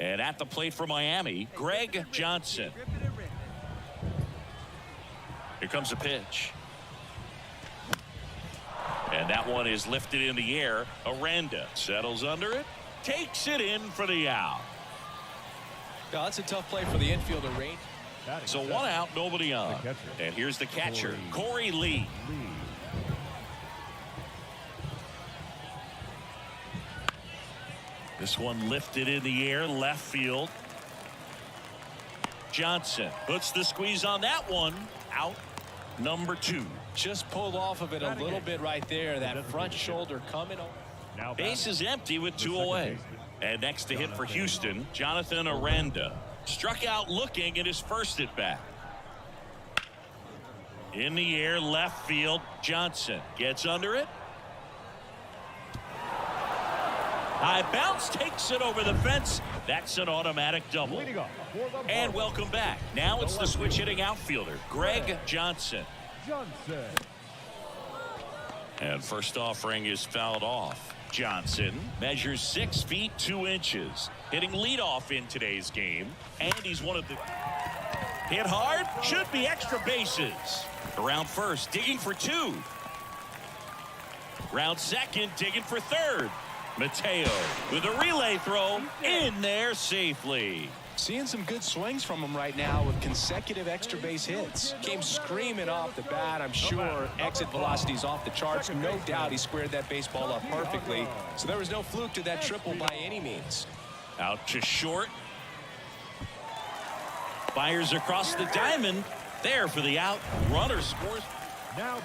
And at the plate for Miami, Greg Johnson. Here comes a pitch. And that one is lifted in the air. Aranda settles under it, takes it in for the out. No, that's a tough play for the infielder, Ray. So one out, nobody on. And here's the catcher, Corey Lee. This one lifted in the air, left field. Johnson puts the squeeze on that one. Out number 2. Just pulled off of it a little bit right there. That front shoulder coming over. Base is empty with 2 away. And next to hit for Houston, Jonathan Aranda. Struck out looking at his first at bat. In the air, left field. Johnson gets under it. High bounce, takes it over the fence. That's an automatic double. And welcome back. Now it's the switch hitting outfielder, Greg Johnson. And first offering is fouled off. Johnson measures 6 feet 2 inches, hitting leadoff in today's game, and he's one of the hit hard. Should be extra bases. Around first, digging for 2. Round second, digging for 3rd. Mateo with a relay throw in there safely. Seeing some good swings from him right now with consecutive extra base hits. Came screaming off the bat. I'm sure exit velocity's off the charts. No doubt he squared that baseball up perfectly. So there was no fluke to that triple by any means. Out to short. Fires across the diamond. There for the out. Runner scores.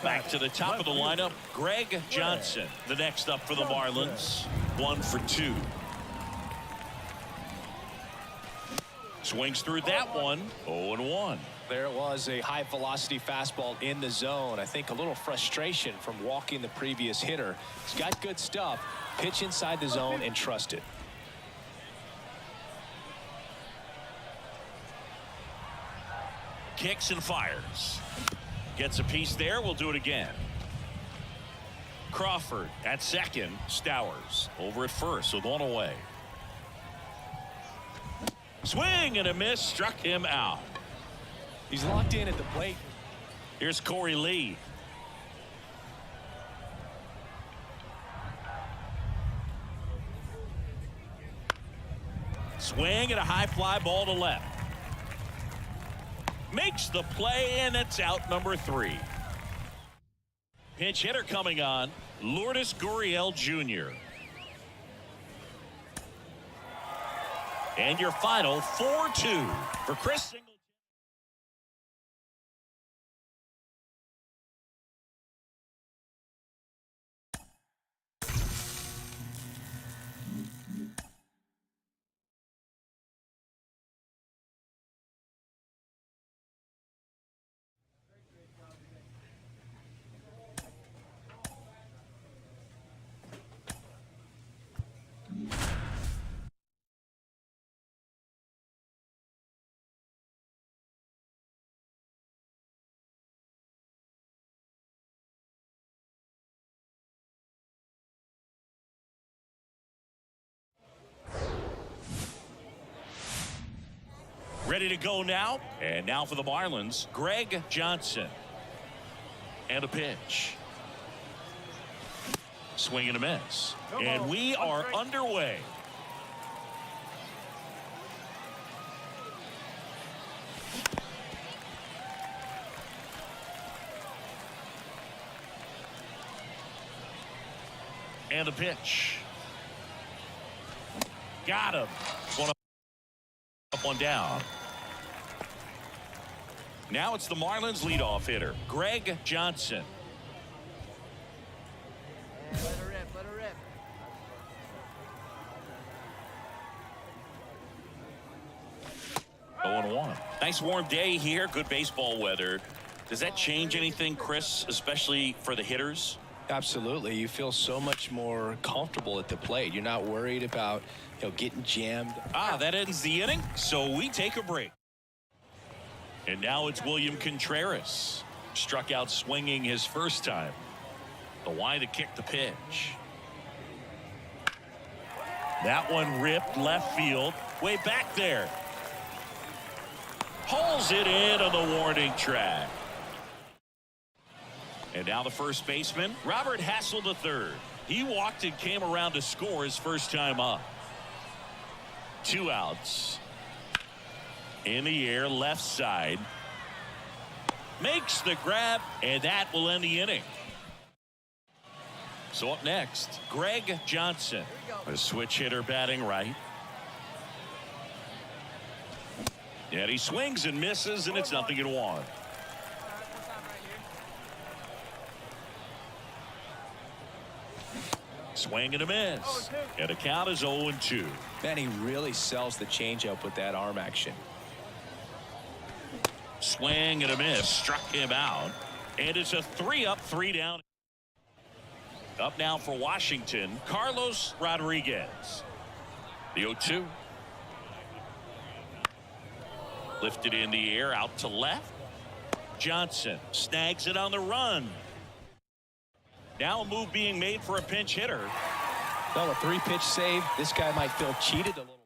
Back to the top of the lineup, Greg Johnson. The next up for the Marlins. 1 for 2. Swings through that one. 0-1. There it was, a high velocity fastball in the zone. I think a little frustration from walking the previous hitter. He's got good stuff. Pitch inside the zone and trust it. Kicks and fires. Gets a piece there. We'll do it again. Crawford at second. Stowers over at first with 1 away. Swing and a miss. Struck him out. He's locked in at the plate. Here's Corey Lee. Swing and a high fly ball to left. Makes the play, and it's out number 3. Pinch hitter coming on, Lourdes Gurriel Jr. And your final 4-2 for Chris Singleton. Ready to go now. And now for the Marlins, Greg Johnson. And a pitch. Swing and a miss. And we are underway. And a pitch. Got him. One up, one down. Now it's the Marlins leadoff hitter, Greg Johnson. Let her rip, let her rip. 0-1. Nice warm day here. Good baseball weather. Does that change anything, Chris, especially for the hitters? Absolutely. You feel so much more comfortable at the plate. You're not worried about, getting jammed. That ends the inning, so we take a break. And now it's William Contreras. Struck out swinging his first time. The Y to kick the pitch. That one ripped left field. Way back there. Pulls it in on the warning track. And now the first baseman, Robert Hassel III. He walked and came around to score his first time up. 2 outs. In the air, left side. Makes the grab, and that will end the inning. So up next, Greg Johnson, a switch hitter batting right. And he swings and misses, and it's 0-1. Swing and a miss. And the count is 0-2. Man, he really sells the changeup with that arm action. Swing and a miss. Struck him out. And it's a 3-up, 3-down. Up now for Washington, Carlos Rodriguez. The 0-2. Lifted in the air, out to left. Johnson snags it on the run. Now a move being made for a pinch hitter. Well, a 3-pitch save. This guy might feel cheated a little bit.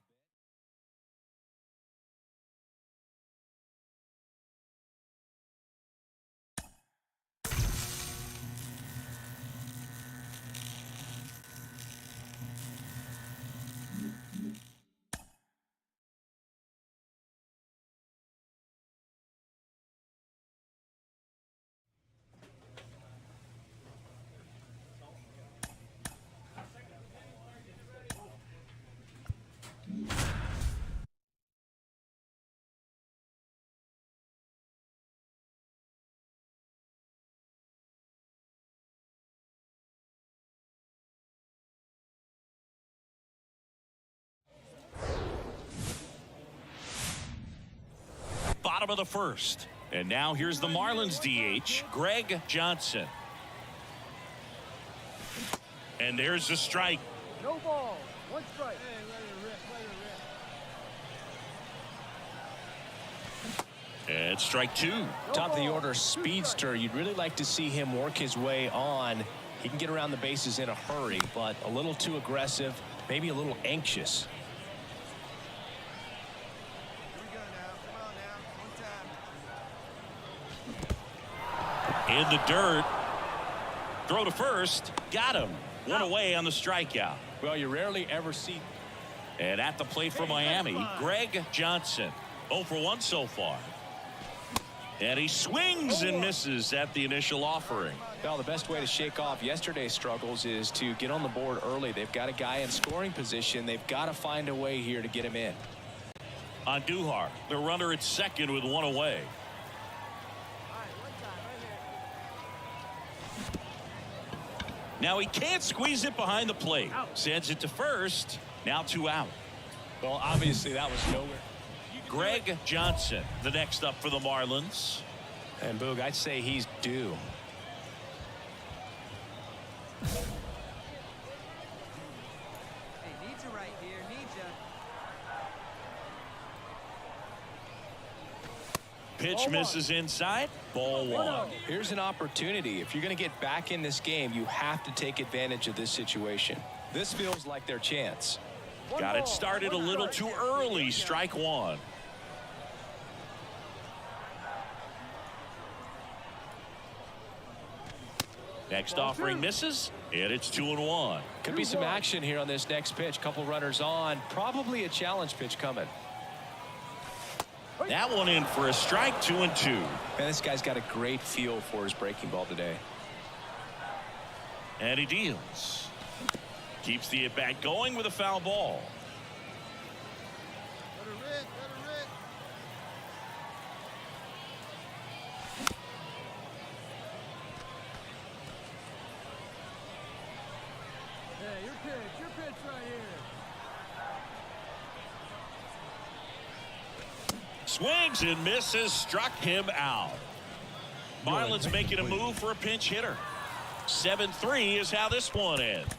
Bottom of the first. And now here's the Marlins DH, Greg Johnson. And there's the strike. No ball. 1 strike. And strike 2. Top of the order speedster. You'd really like to see him work his way on. He can get around the bases in a hurry, but a little too aggressive, maybe a little anxious. In the dirt. Throw to first. Got him. 1 away on the strikeout. Well, you rarely ever see. And at the plate for Miami, Greg Johnson. 0 for 1 so far. And he swings and misses at the initial offering. Well, the best way to shake off yesterday's struggles is to get on the board early. They've got a guy in scoring position. They've got to find a way here to get him in. On Duhar, the runner at second with 1 away. Now he can't squeeze it behind the plate. Sends it to first. Now 2 out. Well, obviously that was nowhere. Greg Johnson, the next up for the Marlins. And Boog, I'd say he's due. Hey, needs you right here. Needs you. Pitch misses inside. Ball 1. Here's an opportunity. If you're going to get back in this game, you have to take advantage of this situation. This feels like their chance. Got it started a little too early. Strike 1. Next offering misses, and it's 2-1. Could be some action here on this next pitch. Couple runners on. Probably a challenge pitch coming. That one in for a strike. 2-2. Man, this guy's got a great feel for his breaking ball today. And he deals. Keeps the at-bat going with a foul ball. Hey, your pitch right here. Swings and misses. Struck him out. Marlins making a move for a pinch hitter. 7-3 is how this one ends.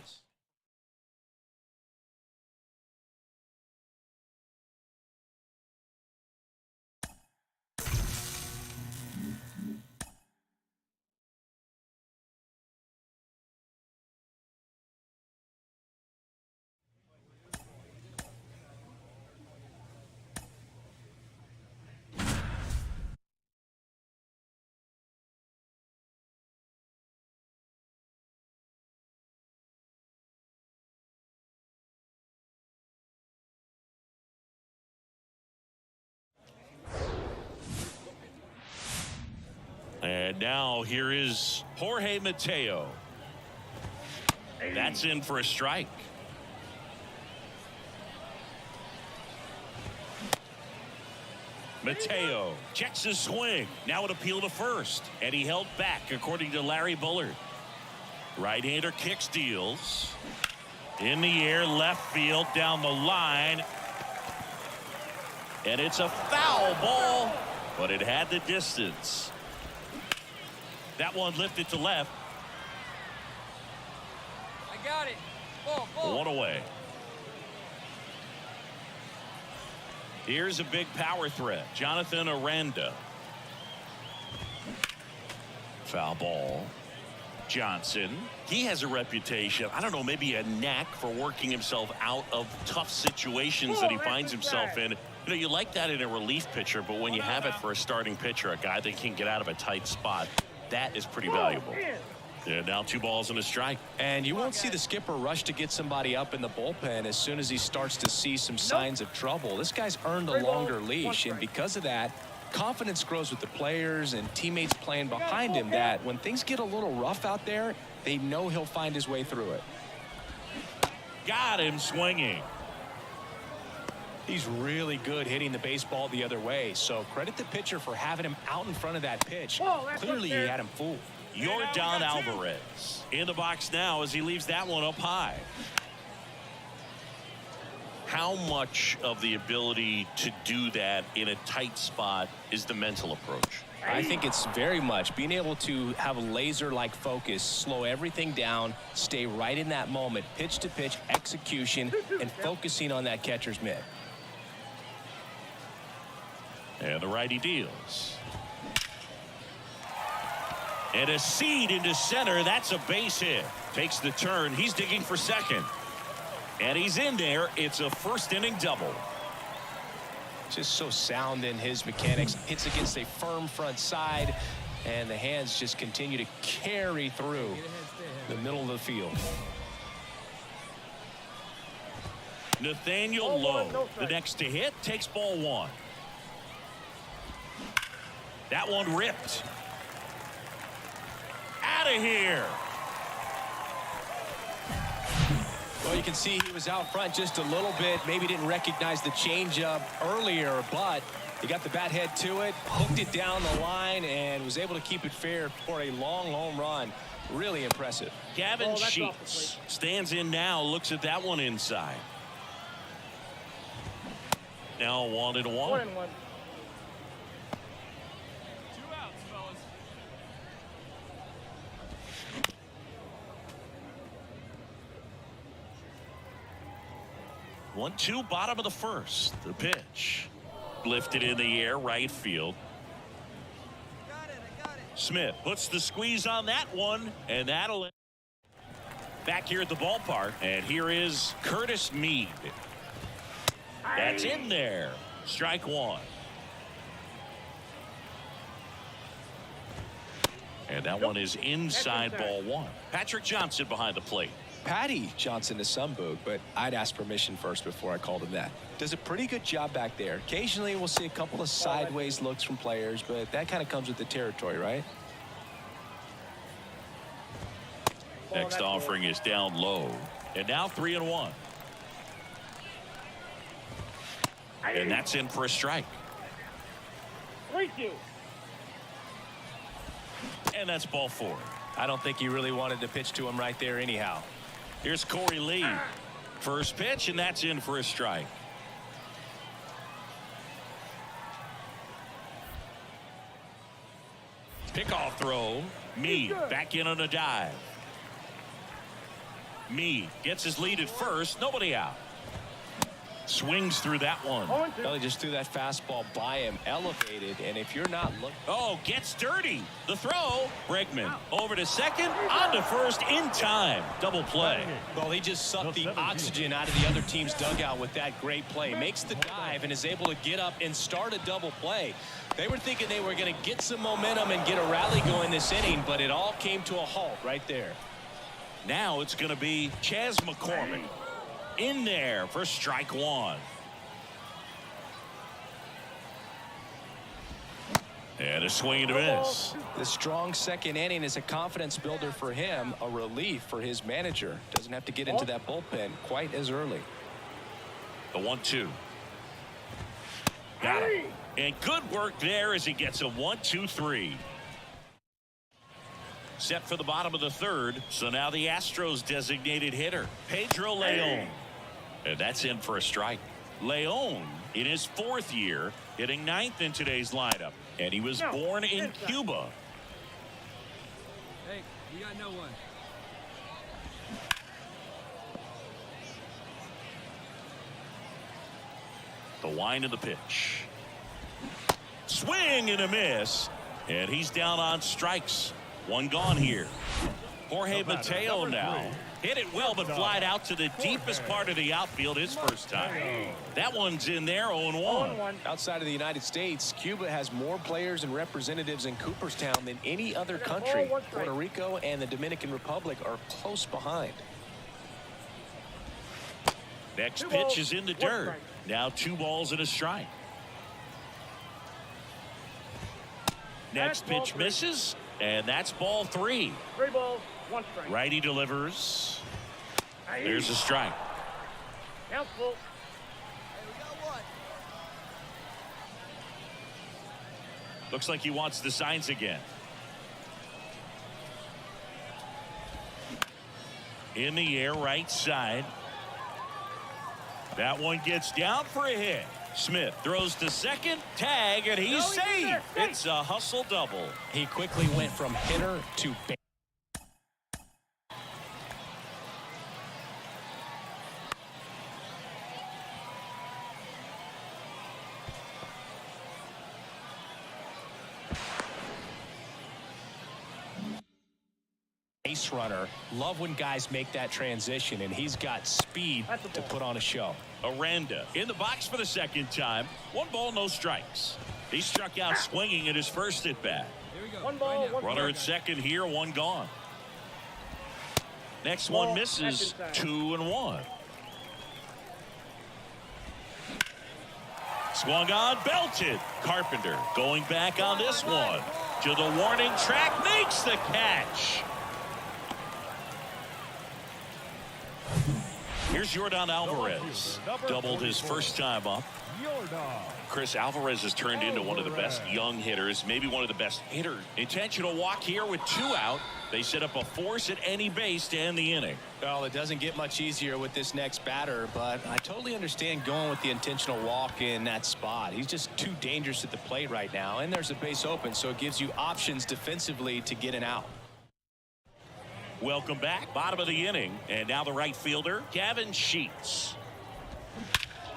And now here is Jorge Mateo. That's in for a strike. Mateo checks his swing. Now an appeal to first. And he held back, according to Larry Bullard. Right-hander kicks, deals. In the air, left field, down the line. And it's a foul ball, but it had the distance. That one lifted to left. I got it. Ball. One away. Here's a big power threat. Jonathan Aranda. Foul ball. Johnson. He has a reputation, I don't know, maybe a knack for working himself out of tough situations that he finds himself in. You know, you like that in a relief pitcher, but when you have it for a starting pitcher, a guy that can get out of a tight spot, that is pretty valuable. Yeah, now 2 balls and a strike. And you won't see the skipper rush to get somebody up in the bullpen as soon as he starts to see some signs of trouble. This guy's earned a longer leash, and because of that, confidence grows with the players and teammates playing behind him, that when things get a little rough out there, they know he'll find his way through it. Got him swinging. He's really good hitting the baseball the other way, so credit the pitcher for having him out in front of that pitch. Clearly, he had him fooled. Yordan Alvarez in the box now as he leaves that one up high. How much of the ability to do that in a tight spot is the mental approach? I think it's very much being able to have a laser-like focus, slow everything down, stay right in that moment, pitch-to-pitch execution, and focusing on that catcher's mitt. And the righty deals. And a seed into center. That's a base hit. Takes the turn. He's digging for second. And he's in there. It's a first inning double. Just so sound in his mechanics. Hits against a firm front side, and the hands just continue to carry through the middle of the field. Nathaniel Lowe, the next to hit, takes ball 1. That one ripped. Out of here. Well, you can see he was out front just a little bit. Maybe didn't recognize the changeup earlier, but he got the bat head to it, hooked it down the line, and was able to keep it fair for a long home run. Really impressive. Gavin Sheets stands in now, looks at that one inside. Now 1-1. 1-1. 2 outs, fellas. 1-2, bottom of the first. The pitch. Lifted in the air, right field. I got it. Smith puts the squeeze on that one, and that'll. Back here at the ballpark, and here is Curtis Mead. That's in there. Strike 1. And that one is inside ball 1. Patrick Johnson behind the plate. Patty Johnson to some boot, but I'd ask permission first before I called him that. Does a pretty good job back there. Occasionally we'll see a couple of sideways looks from players, but that kind of comes with the territory, right? Next offering is down low. And now 3-1. And that's in for a strike. 3-2. And that's ball 4. I don't think he really wanted to pitch to him right there anyhow. Here's Corey Lee. First pitch, and that's in for a strike. Pickoff throw. Mead back in on a dive. Mead gets his lead at first. Nobody out. Swings through that one. Well, he just threw that fastball by him, elevated, and if you're not looking. Oh, gets dirty. The throw. Bregman over to second, on to first in time. Double play. Well, he just sucked the oxygen out of the other team's dugout with that great play. Makes the dive and is able to get up and start a double play. They were thinking they were going to get some momentum and get a rally going this inning, but it all came to a halt right there. Now it's going to be Chas McCormick in there for strike 1. And a swing and a miss. The strong second inning is a confidence builder for him, a relief for his manager. Doesn't have to get into that bullpen quite as early. The 1-2. Got it. And good work there as he gets a 1-2-3. Set for the bottom of the third. So now the Astros designated hitter, Pedro León. And that's in for a strike. León in his 4th year, hitting 9th in today's lineup. And he was born in Cuba. Hey, you got no one. The wind of the pitch. Swing and a miss. And he's down on strikes. One gone here. Jorge Mateo now. Hit it well, but flied out to the deepest part of the outfield his first time. That one's in there, 0-1. Outside of the United States, Cuba has more players and representatives in Cooperstown than any other country. Puerto Rico and the Dominican Republic are close behind. Next pitch is in the dirt. Now 2 balls and a strike. Next pitch misses, and that's ball 3. 3 balls, 1 strike. Righty delivers. There's a strike. Count full. Hey, we got one. Looks like he wants the signs again. In the air, right side. That one gets down for a hit. Smith throws to second, tag, and he's safe. It's a hustle double. He quickly went from hitter to base. Base runner. Love when guys make that transition, and he's got speed to put on a show. Aranda in the box for the second time. 1 ball, no strikes. He struck out swinging at his first at bat. Here we go. 1 ball, 1 Runner at strike. second here, 1 gone. Next Ball, one misses. second time. 2-1. Swung on, belted. Carpenter going back on this one to the warning track, makes the catch. Here's Yordan Alvarez. Doubled his first time up. Chris, Alvarez has turned into one of the best young hitters, maybe one of the best hitters. Intentional walk here with 2 out. They set up a force at any base to end the inning. Well, it doesn't get much easier with this next batter, but I totally understand going with the intentional walk in that spot. He's just too dangerous at the plate right now, and there's a base open, so it gives you options defensively to get an out. Welcome back. Bottom of the inning. And now the right fielder, Gavin Sheets.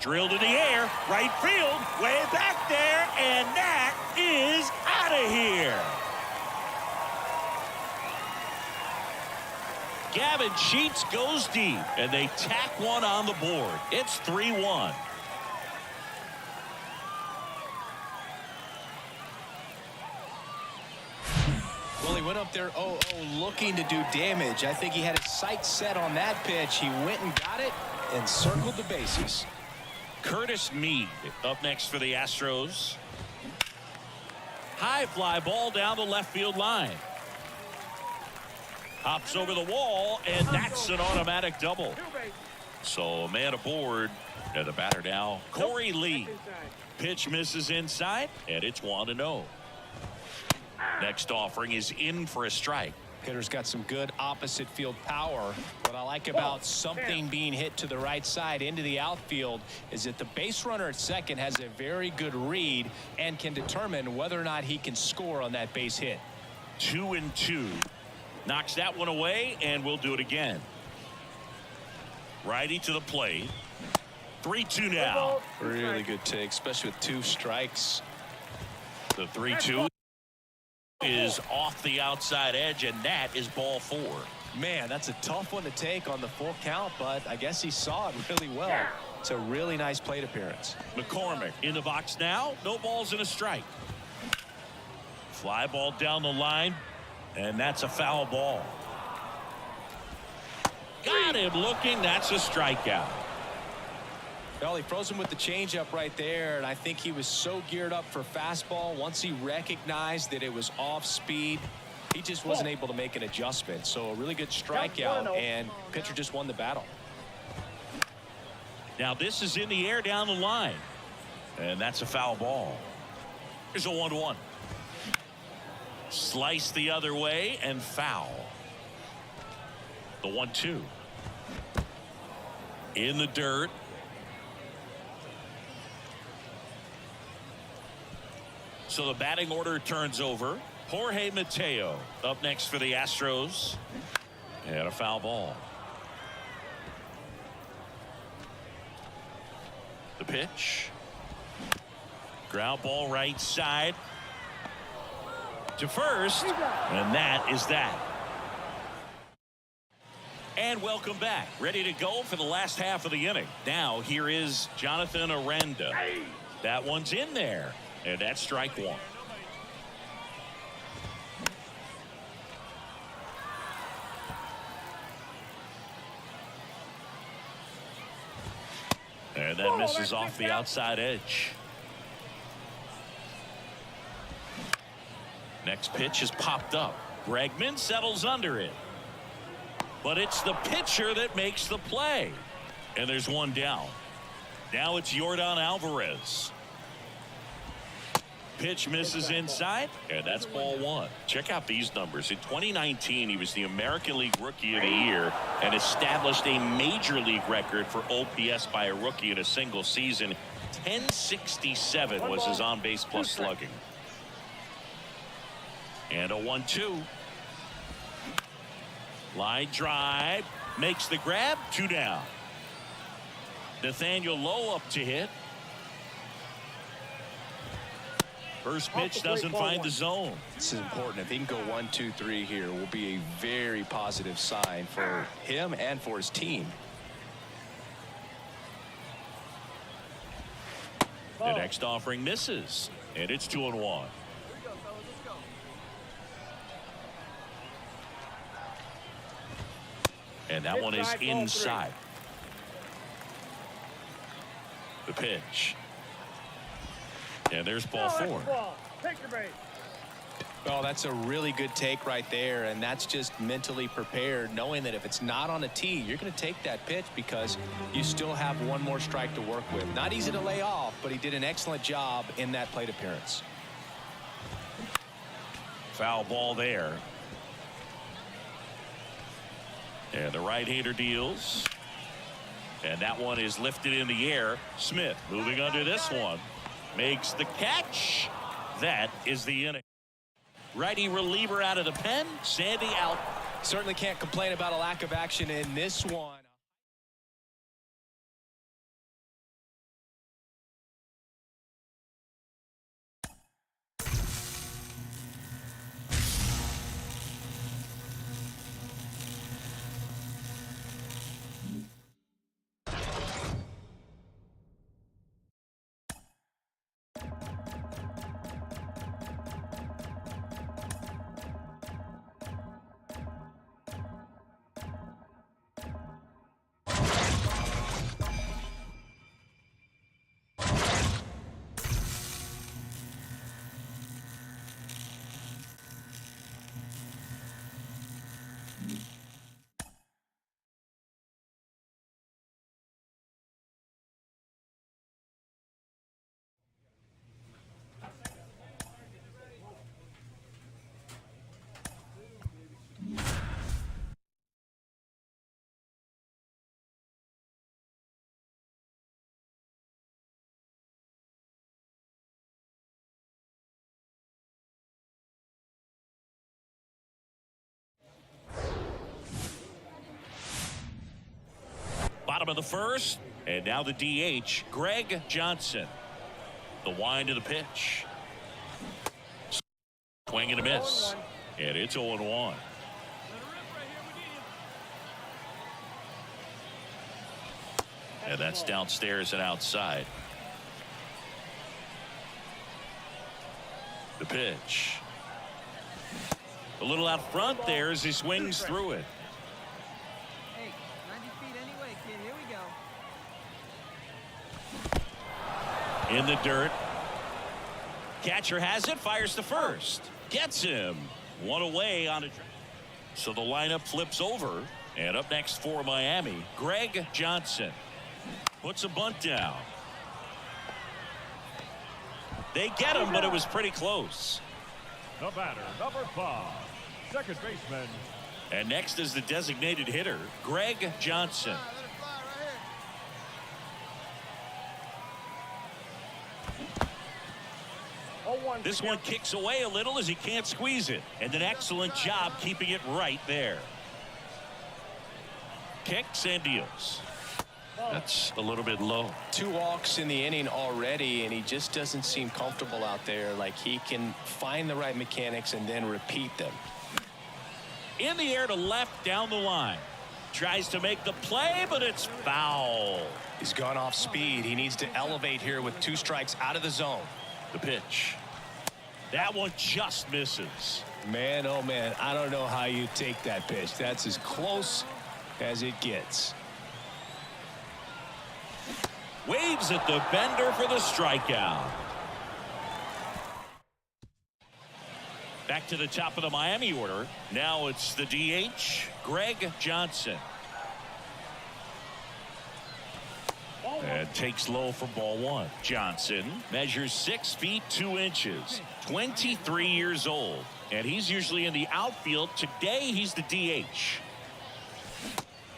Drilled in the air. Right field. Way back there. And that is out of here. Gavin Sheets goes deep. And they tack one on the board. It's 3-1. Well, he went up there 0-0 looking to do damage. I think he had his sights set on that pitch. He went and got it and circled the bases. Curtis Mead up next for the Astros. High fly ball down the left field line. Hops over the wall, and that's an automatic double. So a man aboard, and the batter now, Corey Lee. Pitch misses inside, and it's 1-0. Next offering is in for a strike. Hitter's got some good opposite field power. What I like about something being hit to the right side into the outfield is that the base runner at second has a very good read and can determine whether or not he can score on that base hit. 2-2. Knocks that one away, and we'll do it again. Righty to the plate. 3-2 now. Really good take, especially with 2 strikes. The 3-2 is off the outside edge, and that is ball 4. Man, that's a tough one to take on the full count, but I guess he saw it really well. It's a really nice plate appearance. McCormick in the box now. No balls and a strike. Fly ball down the line, and that's a foul ball. Got him looking. That's a strikeout. Well, he froze him with the changeup right there, and I think he was so geared up for fastball. Once he recognized that it was off speed, he just wasn't able to make an adjustment. So a really good strikeout, and pitcher just won the battle. Now this is in the air down the line, and that's a foul ball. Here's a 1-1. Slice the other way and foul. The 1-2 in the dirt. So the batting order turns over. Jorge Mateo up next for the Astros, and a foul ball. The pitch. Ground ball right side to first, and that is that. And welcome back. Ready to go for the last half of the inning. Now here is Jonathan Aranda. That one's in there, and that's strike one. And that misses off the outside edge. Next pitch is popped up. Bregman settles under it. But it's the pitcher that makes the play. And there's one down. Now it's Yordan Alvarez. Pitch misses inside, and that's ball one. Check out these numbers. In 2019, he was the American League Rookie of the Year and established a Major League record for OPS by a rookie in a single season. 1067 was his on-base plus slugging. And a 1-2. Line drive. Makes the grab. 2 down. Nathaniel Lowe up to hit. First pitch doesn't find the zone. This is important. If he can go 1, 2, 3 here, will be a very positive sign for him and for his team. The next offering misses, and it's 2-1. And that one is inside. The pitch. And there's ball 4. Take your bait. Oh, that's a really good take right there, and that's just mentally prepared, knowing that if it's not on a tee, you're going to take that pitch because you still have one more strike to work with. Not easy to lay off, but he did an excellent job in that plate appearance. Foul ball there. And the right-hander deals. And that one is lifted in the air. Smith moving under this one. Makes the catch. That is the inning. Righty reliever out of the pen. Sandy out. Certainly can't complain about a lack of action in this one. Bottom of the first, and now the DH, Greg Johnson. The wind of the pitch. Swing and a miss. And it's 0-1. And that's downstairs and outside. The pitch. A little out front there as he swings through it. Hey, 90 feet anyway, kid. Here we go. In the dirt. Catcher has it, fires to first. Gets him. One away on a. So the lineup flips over. And up next for Miami, Greg Johnson. Puts a bunt down. They get him, but it was pretty close. The batter, number 5, second baseman. And next is the designated hitter, Greg Johnson. This one kicks away a little as he can't squeeze it. And an excellent job keeping it right there. Kicks and deals. That's a little bit low. 2 walks in the inning already, and he just doesn't seem comfortable out there. Like he can find the right mechanics and then repeat them. In the air to left down the line. Tries to make the play, but it's foul. He's gone off speed. He needs to elevate here with 2 strikes out of the zone. The pitch. That one just misses. Man, oh man, I don't know how you take that pitch. That's as close as it gets. Waves at the bender for the strikeout. Back to the top of the Miami order. Now it's the DH, Greg Johnson. And takes low for ball 1. Johnson measures 6 feet 2 inches, 23 years old, and he's usually in the outfield. Today he's the DH.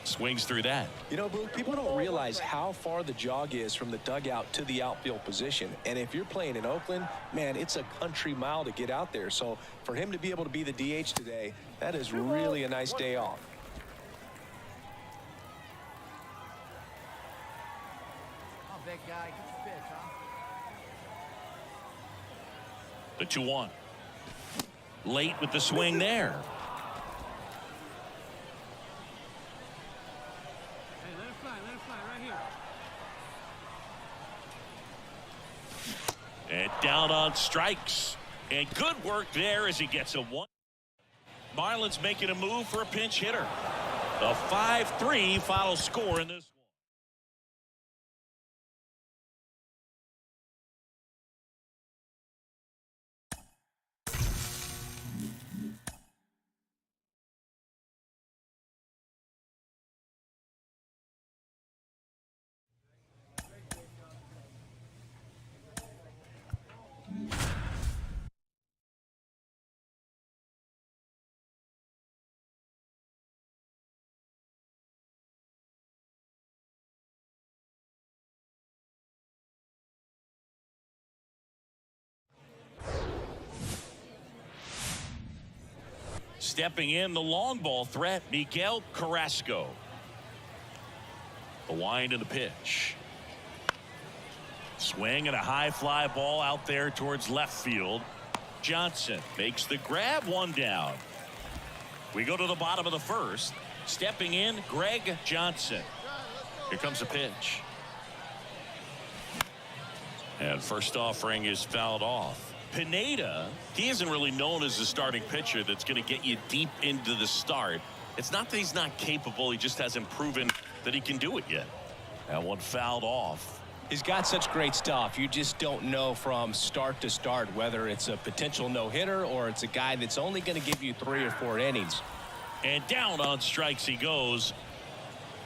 Swings through that. You know, Boog, people don't realize how far the jog is from the dugout to the outfield position. And if you're playing in Oakland, man, it's a country mile to get out there. So for him to be able to be the DH today, that is really a nice day off. Oh, big guy, get the pitch, huh? The 2-1. Late with the swing there. Hey, let it fly right here. And down on strikes. And good work there as he gets a 1. Marlins making a move for a pinch hitter. The 5-3 final score in this one. Stepping in the long ball threat, Miguel Carrasco. The wind and the pitch. Swing and a high fly ball out there towards left field. Johnson makes the grab, 1 down. We go to the bottom of the first. Stepping in, Greg Johnson. Here comes the pitch. And first offering is fouled off. Pineda, he isn't really known as a starting pitcher that's going to get you deep into the start. It's not that he's not capable, he just hasn't proven that he can do it yet. That one fouled off. He's got such great stuff. You just don't know from start to start whether it's a potential no-hitter or it's a guy that's only going to give you 3 or 4 innings. And down on strikes he goes.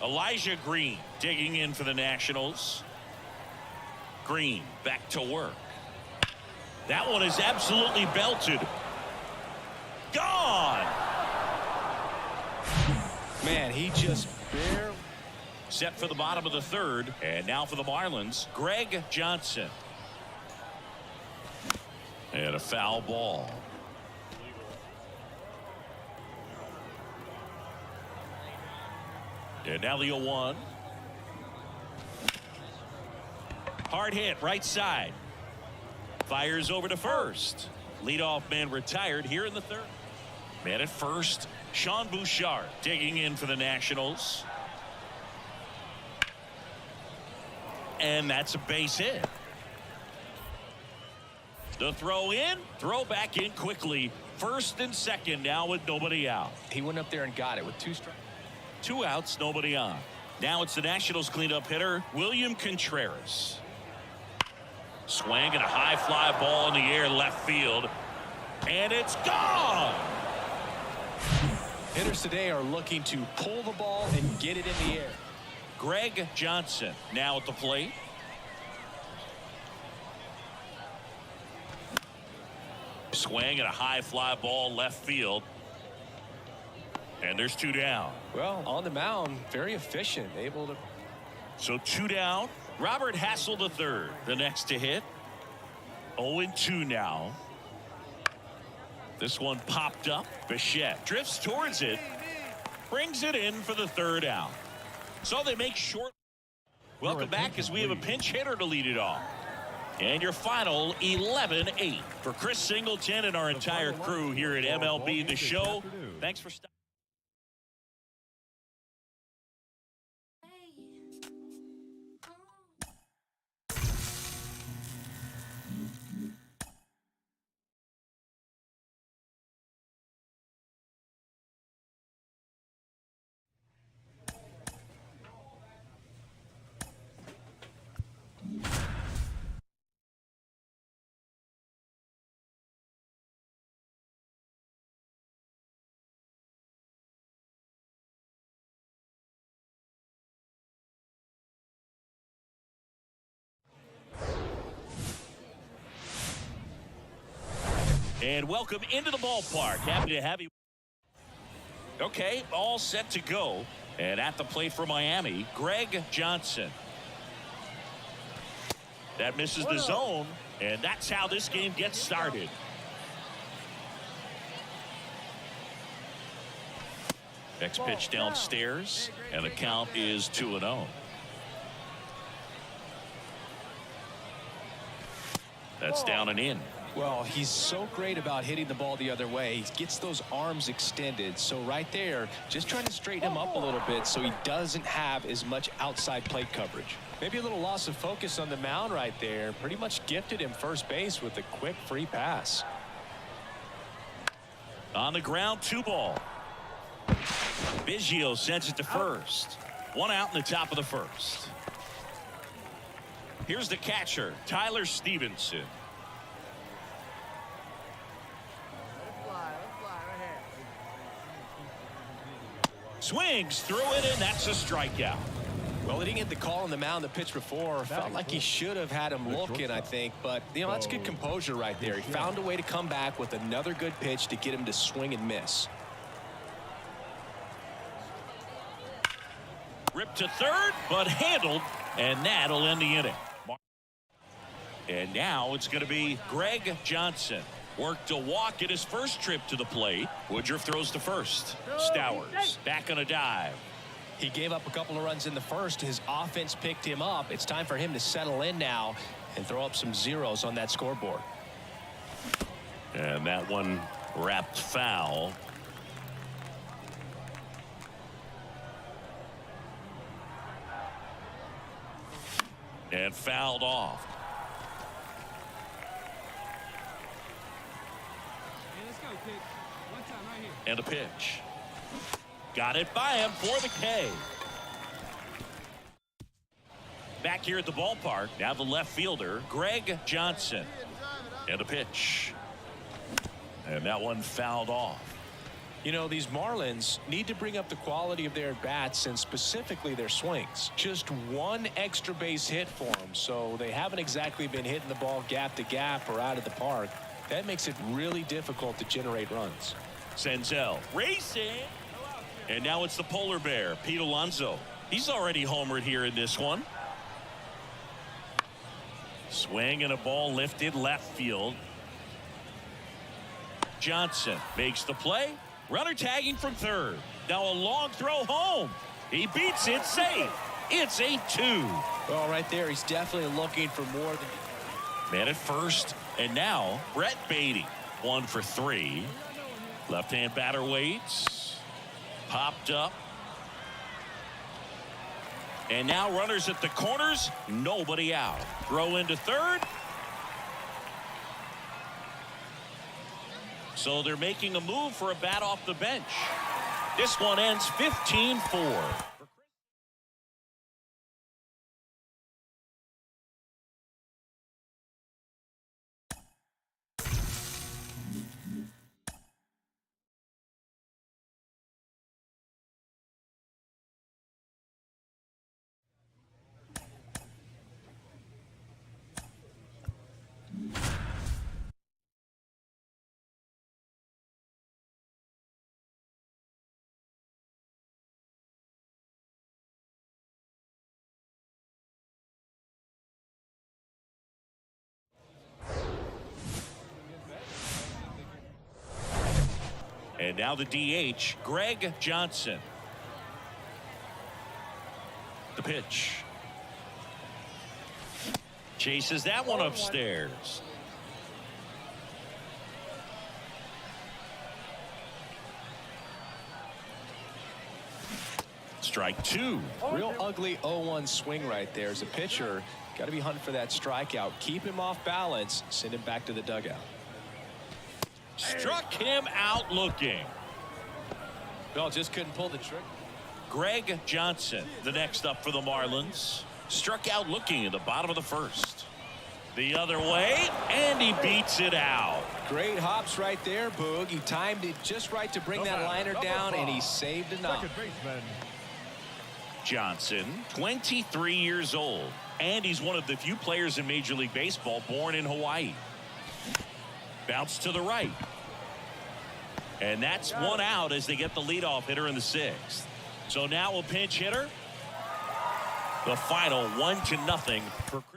Elijah Green digging in for the Nationals. Green back to work. That one is absolutely belted. Gone. Man, he just barely. Set for the bottom of the 3rd. And now for the Marlins, Greg Johnson. And a foul ball. And now the 0-1. Hard hit right side. Fires over to first. Leadoff man retired here in the 3rd. Man at first, Sean Bouchard digging in for the Nationals. And that's a base hit. The throw in, throw back in quickly. 1st and 2nd now with nobody out. He went up there and got it with 2 strikes. 2 outs, nobody on. Now it's the Nationals cleanup hitter, William Contreras. Swing and a high fly ball in the air left field. And it's gone. Hitters today are looking to pull the ball and get it in the air. Greg Johnson now at the plate. Swing and a high fly ball left field. And there's 2 down. Well, on the mound, very efficient, able to. So 2 down. Robert Hassel III, the next to hit. 0-2 now. This one popped up. Bichette drifts towards it. Brings it in for the 3rd out. So they make short. Welcome back as we have a pinch hitter to lead it off. And your final 11-8 for Chris Singleton and our entire crew here at MLB The Show. Thanks for stopping. And welcome into the ballpark. Happy to have you. Okay, all set to go. And at the plate for Miami, Greg Johnson. That misses the zone, and that's how this game gets started. Next pitch downstairs, and the count is 2-0. That's down and in. Well, he's so great about hitting the ball the other way. He gets those arms extended. So right there, just trying to straighten him up a little bit so he doesn't have as much outside plate coverage. Maybe a little loss of focus on the mound right there. Pretty much gifted him first base with a quick free pass. On the ground, 2 ball. Biggio sends it to first. 1 out in the top of the 1st. Here's the catcher, Tyler Stevenson. Swings through it, and that's a strikeout. Well, he didn't get the call on the mound the pitch before. Felt like he should have had him looking, I think. But, that's good composure right there. He found a way to come back with another good pitch to get him to swing and miss. Ripped to third, but handled, and that'll end the inning. And now it's going to be Greg Johnson. Worked a walk at his first trip to the plate. Woodruff throws to first. Stowers back on a dive. He gave up a couple of runs in the first. His offense picked him up. It's time for him to settle in now and throw up some zeros on that scoreboard. And that one wrapped foul. And fouled off. And a pitch. Got it by him for the K. Back here at the ballpark, now the left fielder, Greg Johnson. And a pitch. And that one fouled off. These Marlins need to bring up the quality of their at-bats and specifically their swings. Just 1 extra base hit for them, so they haven't exactly been hitting the ball gap to gap or out of the park. That makes it really difficult to generate runs. Senzel racing. And now it's the polar bear, Pete Alonso. He's already homered here in this one. Swing and a ball lifted left field. Johnson makes the play. Runner tagging from third. Now a long throw home. He beats it safe. It's 8-2. Well, right there, he's definitely looking for more than. Man at first. And now Brett Beatty. 1 for 3. Left-hand batter waits. Popped up. And now runners at the corners. Nobody out. Throw into third. So they're making a move for a bat off the bench. This one ends 15-4. Now the DH, Greg Johnson. The pitch. Chases that one upstairs. Strike two. Real ugly 0-1 swing right there. As a pitcher, got to be hunting for that strikeout. Keep him off balance. Send him back to the dugout. Struck him out looking. Bell just couldn't pull the trigger. Greg Johnson, the next up for the Marlins. Struck out looking in the bottom of the first. The other way, and he beats it out. Great hops right there, Boog. He timed it just right to bring that liner down, and he saved a knock. Second baseman. Johnson, 23 years old, and he's one of the few players in Major League Baseball born in Hawaii. Bounce to the right. And that's one out as they get the leadoff hitter in the sixth. So now a pinch hitter. The final 1-0 for Chris.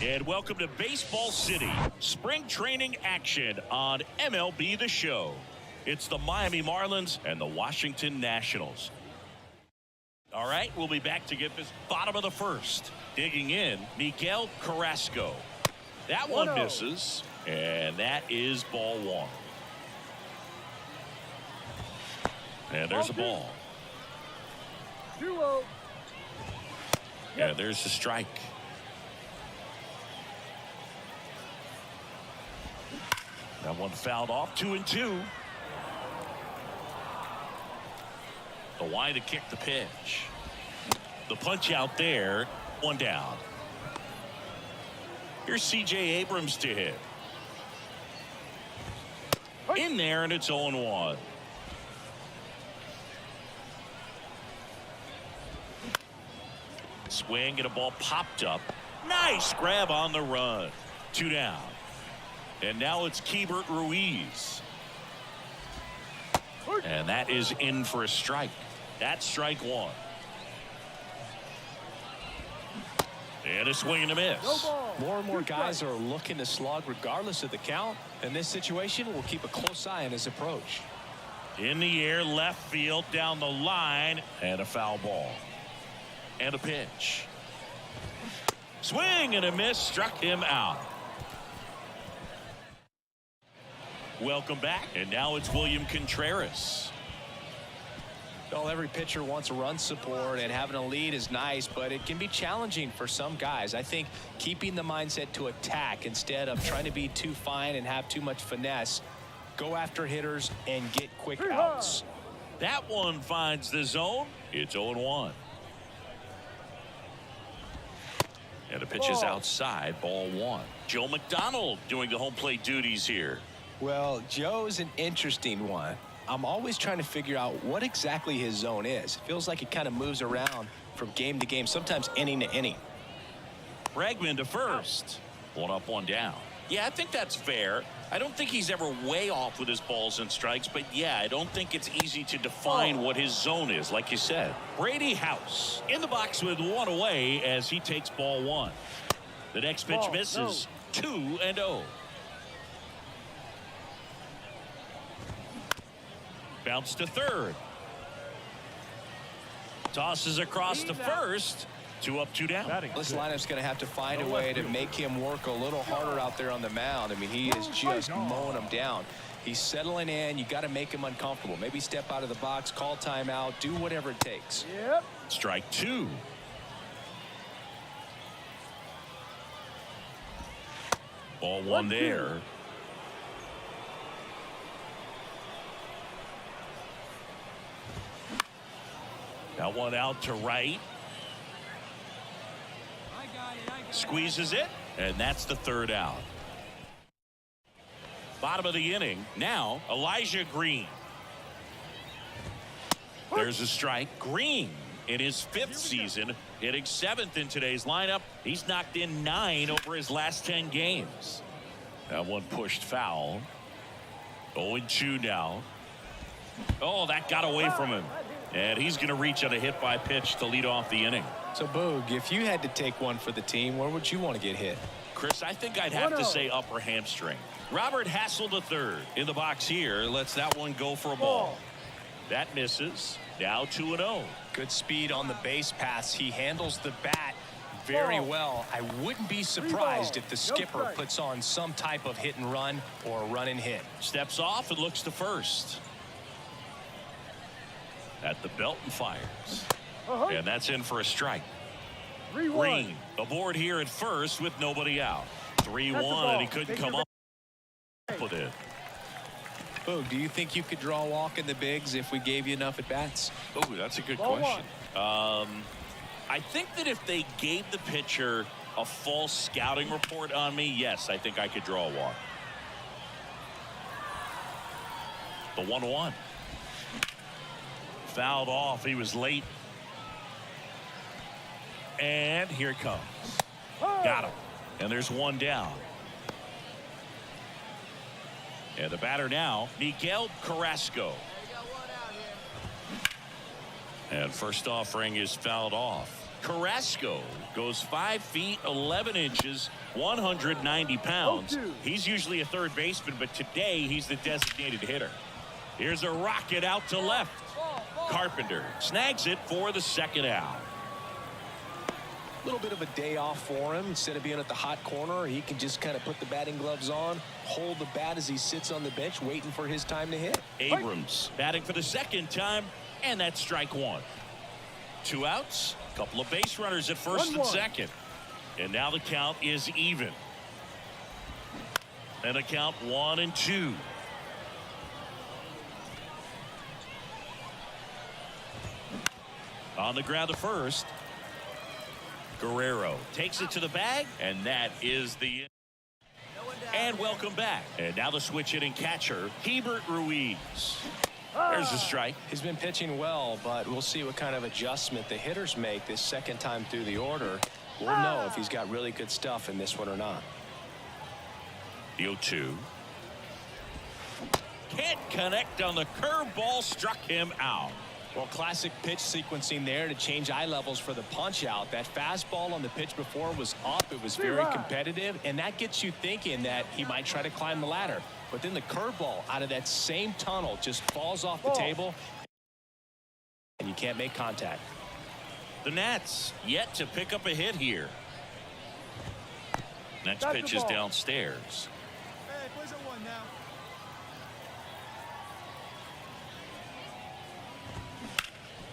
And welcome to Baseball City. Spring training action on MLB The Show. It's the Miami Marlins and the Washington Nationals. All right, we'll be back to get this bottom of the first. Digging in, Miguel Carrasco. That one misses, and that is ball one. And there's a ball. 2-0. And there's the strike. That one fouled off. 2-2. The wide to kick the pitch. The punch out there. One down. Here's C.J. Abrams to hit. In there, and it's 0-1. Swing and a ball popped up. Nice grab on the run. 2 down. And now it's Keibert Ruiz. And that is in for a strike. That's strike one. And a swing and a miss. More and more guys are looking to slog regardless of the count. In this situation, we'll keep a close eye on his approach. In the air, left field, down the line, and a foul ball. And a pitch. Swing and a miss, struck him out. Welcome back, and now it's William Contreras. Well, every pitcher wants a run support, and having a lead is nice, but it can be challenging for some guys. I think keeping the mindset to attack instead of trying to be too fine and have too much finesse, go after hitters and get quick outs. That one finds the zone. It's 0-1. And the pitch is outside, ball one. Joe McDonald doing the home plate duties here. Well, Joe's an interesting one. I'm always trying to figure out what exactly his zone is. It feels like it kind of moves around from game to game, sometimes inning to inning. Bregman to first. One up, one down. Yeah, I think that's fair. I don't think he's ever way off with his balls and strikes, but yeah, I don't think it's easy to define what his zone is, like you said. Brady House in the box with one away as he takes ball one. The next pitch misses. 2-0. Bounce to third. Tosses across to first. 2 up, 2 down. This lineup's going to have to find a way to make him work a little harder out there on the mound. I mean, he is just mowing him down. He's settling in. You got to make him uncomfortable. Maybe step out of the box, call timeout, do whatever it takes. Yep. Strike two. Ball one there. That one out to right. Squeezes it, and that's the third out. Bottom of the inning. Now, Elijah Green. There's a strike. Green, in his 5th season, hitting 7th in today's lineup. He's knocked in 9 over his last 10 games. That one pushed foul. 0-2 now. Oh, that got away from him. And he's going to reach on a hit by pitch to lead off the inning. So, Boog, if you had to take one for the team, where would you want to get hit? Chris, I think I'd have to say upper hamstring. Robert Hassel III in the box here lets that one go for a ball. That misses. Now 2-0. Good speed on the base pass. He handles the bat very well. I wouldn't be surprised if the skipper puts on some type of hit and run or run and hit. Steps off and looks to first. At the belt and fires. And that's in for a strike. Green aboard here at first with nobody out. 3-1, and he couldn't come up with it. Boog, do you think you could draw a walk in the bigs if we gave you enough at bats? Oh, that's a good question. I think that if they gave the pitcher a false scouting report on me, yes, I think I could draw a walk. The 1-1. Fouled off. He was late. And here it comes. Got him. And there's one down. And the batter now, Miguel Carrasco. And first offering is fouled off. Carrasco goes 5 feet 11 inches, 190 pounds. He's usually a third baseman, but today he's the designated hitter. Here's a rocket out to left. Carpenter snags it for the second out. A little bit of a day off for him. Instead of being at the hot corner, he can just kind of put the batting gloves on, hold the bat as he sits on the bench waiting for his time to hit. Abrams batting for the second time, and that's strike one. 2 outs, a couple of base runners at first and second. And now the count is even. And a count 1-2. On the ground to first. Guerrero takes it to the bag, and that is the. And welcome back. And now the switch hitting catcher, Hebert Ruiz. There's a strike. He's been pitching well, but we'll see what kind of adjustment the hitters make this second time through the order. We'll know if he's got really good stuff in this one or not. The 0-2. Can't connect on the curveball, struck him out. Well, classic pitch sequencing there to change eye levels for the punch out. That fastball on the pitch before was up. It was very competitive, and that gets you thinking that he might try to climb the ladder. But then the curveball out of that same tunnel just falls off the table, and you can't make contact. The Nats yet to pick up a hit here. Next pitch is downstairs. Hey, plays at 1 now.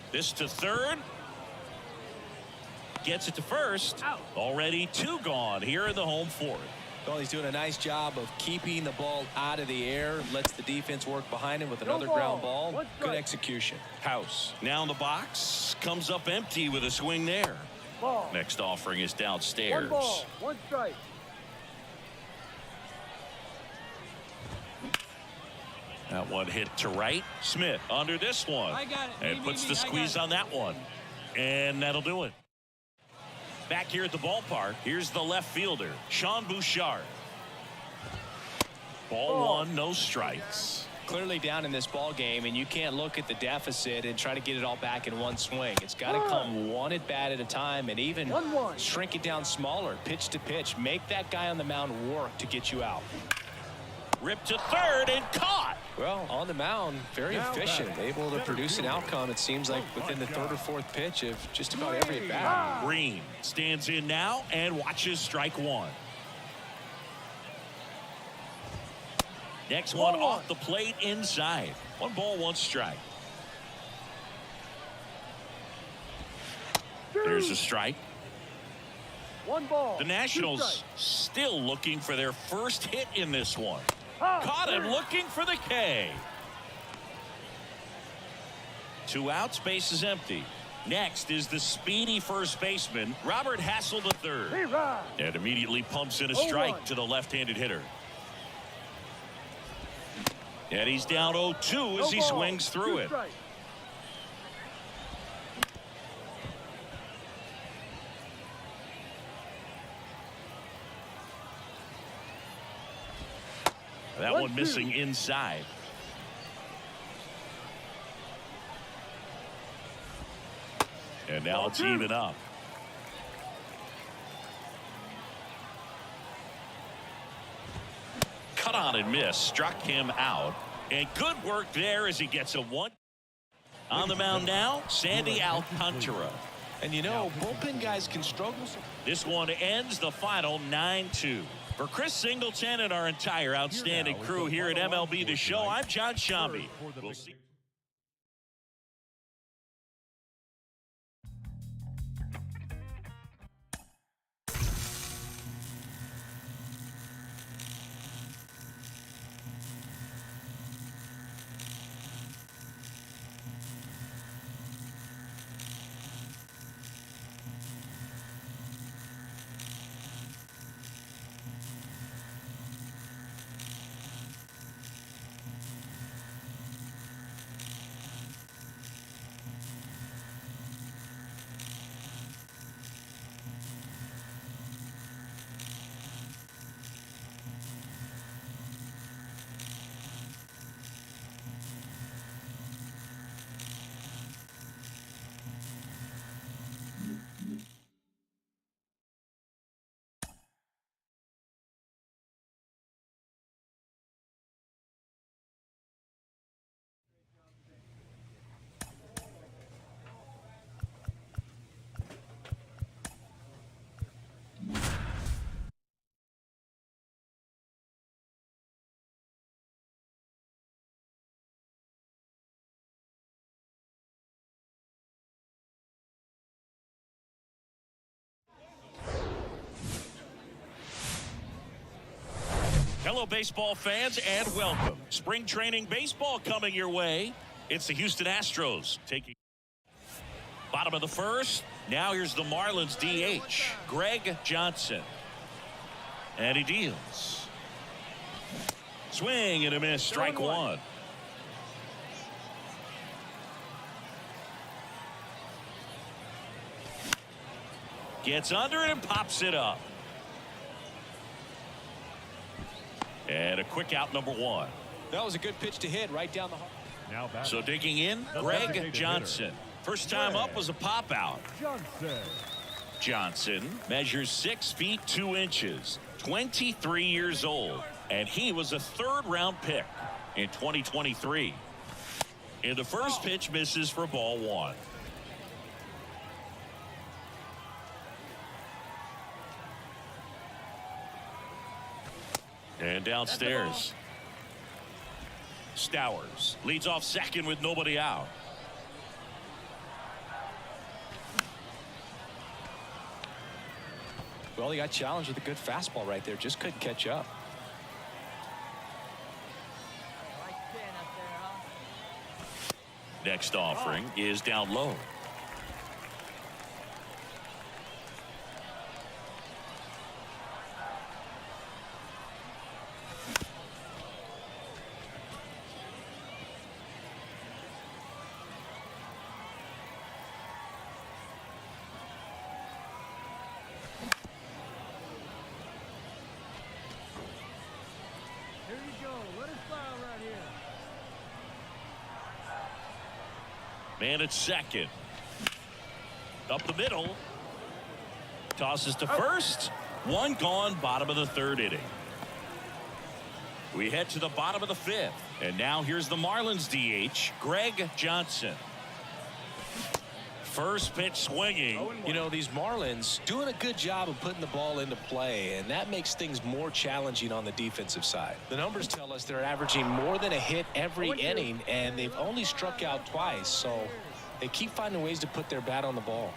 This to third. Gets it to first. Already 2 gone here in the home 4th. Well, he's doing a nice job of keeping the ball out of the air. Lets the defense work behind him with another ground ball. Good execution. House now in the box. Comes up empty with a swing there. Next offering is downstairs. 1 strike. That one hit to right. Smith under this one. I got it. And puts the squeeze on that one. And that'll do it. Back here at the ballpark, here's the left fielder, Sean Bouchard. Ball 1, no strikes. Clearly down in this ball game, and you can't look at the deficit and try to get it all back in one swing. It's got to come one at bat at a time, and even shrink it down smaller, pitch to pitch. Make that guy on the mound work to get you out. Ripped to third and caught. Well, on the mound, very efficient, able to produce an outcome, it seems like, within the 3rd or 4th pitch of just about every at bat. Green stands in now and watches strike 1. Next one off the plate inside. 1 ball, 1 strike. There's a strike. 1 ball. The Nationals still looking for their first hit in this one. Caught him looking for the K. 2 outs, base is empty. Next is the speedy first baseman, Robert Hassel III. And immediately pumps in a strike to the left-handed hitter. And he's down 0-2 as he swings through it. That one missing inside. And now it's even up. Cut on and miss. Struck him out. And good work there as he gets a one. On the mound now, Sandy Alcantara. And you know, bullpen guys can struggle. This one ends the final 9-2. For Chris Singleton and our entire outstanding crew here at MLB The Show, I'm John Shambi. We'll see. Hello, baseball fans, and welcome. Spring training baseball coming your way. It's the Houston Astros taking bottom of the first. Now here's the Marlins DH, Greg Johnson. And he deals. Swing and a miss, strike one. Gets under it and pops it up. And a quick out, number one. That was a good pitch to hit right down the hall. Now back. So digging in, Greg Johnson. First time up was a pop out. Johnson measures 6 feet 2 inches, 23 years old, and he was a third-round pick in 2023. And the first pitch misses for ball one. And downstairs, Stowers leads off second with nobody out. Well, he got challenged with a good fastball right there. Just couldn't catch up. Next offering is down low. Man at second. Up the middle. Tosses to first. One gone, bottom of the third inning. We head to the bottom of the fifth. And now here's the Marlins DH, Greg Johnson. First pitch swinging. You know, these Marlins doing a good job of putting the ball into play, and that makes things more challenging on the defensive side. The numbers tell us they're averaging more than a hit every inning, and they've only struck out twice, so they keep finding ways to put their bat on the ball.